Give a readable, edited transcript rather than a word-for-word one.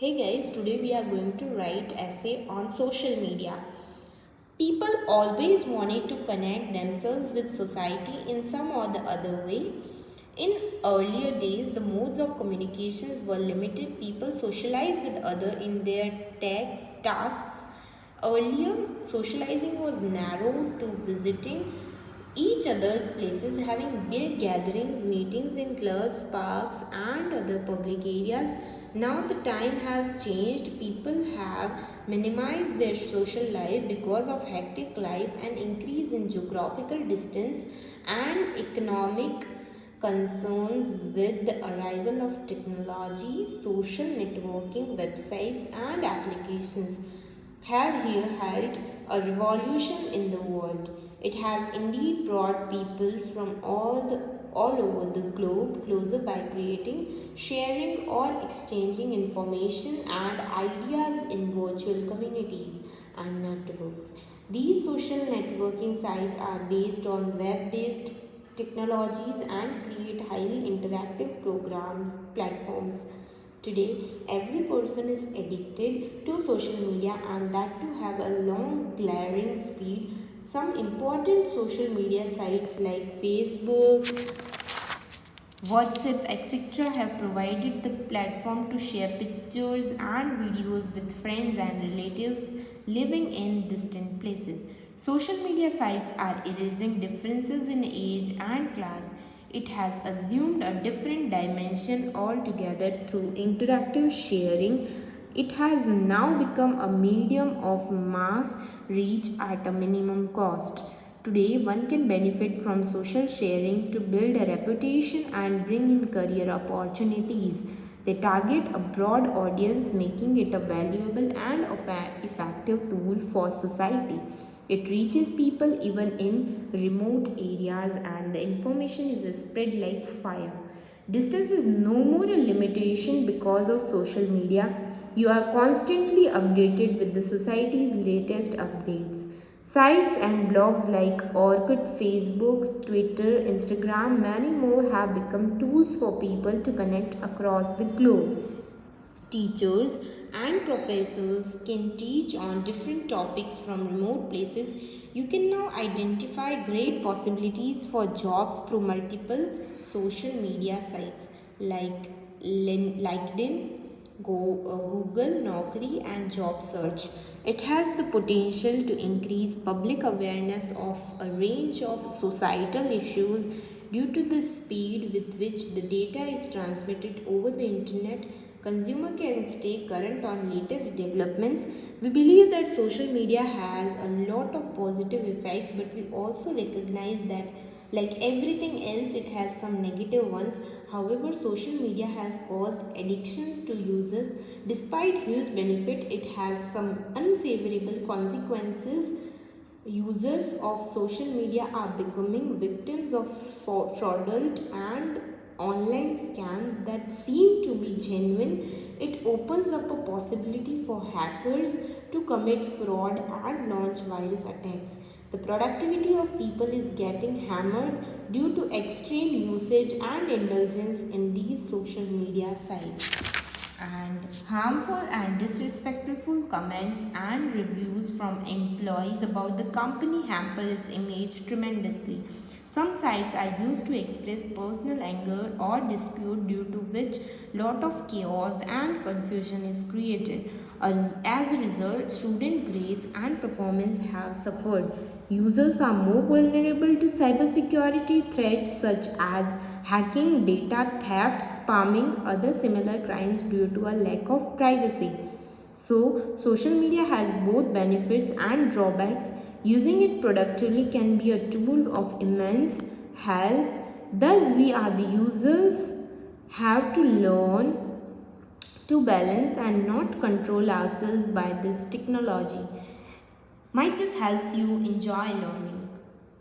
Hey guys, today we are going to write essay on social media. People always wanted to connect themselves with society in some or the other way. In earlier days, the modes of communications were limited. People socialized with other in their tasks. Earlier, socializing was narrowed to visiting each other's places, having big gatherings, meetings in clubs, parks, and other public areas. Now the time has changed. People have minimized their social life because of hectic life and increase in geographical distance and economic concerns. With the arrival of technology, social networking websites and applications have here held a revolution in the world. It has indeed brought people from all over the globe closer by creating, sharing, or exchanging information and ideas in virtual communities and networks. These social networking sites are based on web based technologies and create highly interactive platforms. Today, every person is addicted to social media, and that to have a long glaring speed. Some important social media sites like Facebook, WhatsApp, etc. have provided the platform to share pictures and videos with friends and relatives living in distant places. Social media sites are erasing differences in age and class. It has assumed a different dimension altogether through interactive sharing. It has now become a medium of mass reach at a minimum cost. Today, one can benefit from social sharing to build a reputation and bring in career opportunities. They target a broad audience, making it a valuable and effective tool for society. It reaches people even in remote areas, and the information is spread like fire. Distance is no more a limitation because of social media. You are constantly updated with the society's latest updates. Sites and blogs like Orkut, Facebook, Twitter, Instagram, many more have become tools for people to connect across the globe. Teachers and professors can teach on different topics from remote places. You can now identify great possibilities for jobs through multiple social media sites like LinkedIn, Google, Naukri, and job search. It has the potential to increase public awareness of a range of societal issues due to the speed with which the data is transmitted over the internet. Consumer can stay current on latest developments. We believe that social media has a lot of positive effects, but we also recognize that like everything else, it has some negative ones. However, social media has caused addiction to users. Despite huge benefit, it has some unfavorable consequences. Users of social media are becoming victims of fraudulent and online scams that seem to be genuine. It opens up a possibility for hackers to commit fraud and launch virus attacks. The productivity of people is getting hammered due to extreme usage and indulgence in these social media sites. And harmful and disrespectful comments and reviews from employees about the company hamper its image tremendously. Some sites are used to express personal anger or dispute, due to which lot of chaos and confusion is created. As a result, student grades and performance have suffered. Users are more vulnerable to cybersecurity threats such as hacking, data theft, spamming, other similar crimes due to a lack of privacy. So, social media has both benefits and drawbacks. Using it productively can be a tool of immense help. Thus, we are the users have to learn to balance and not control ourselves by this technology. Might this helps you enjoy learning.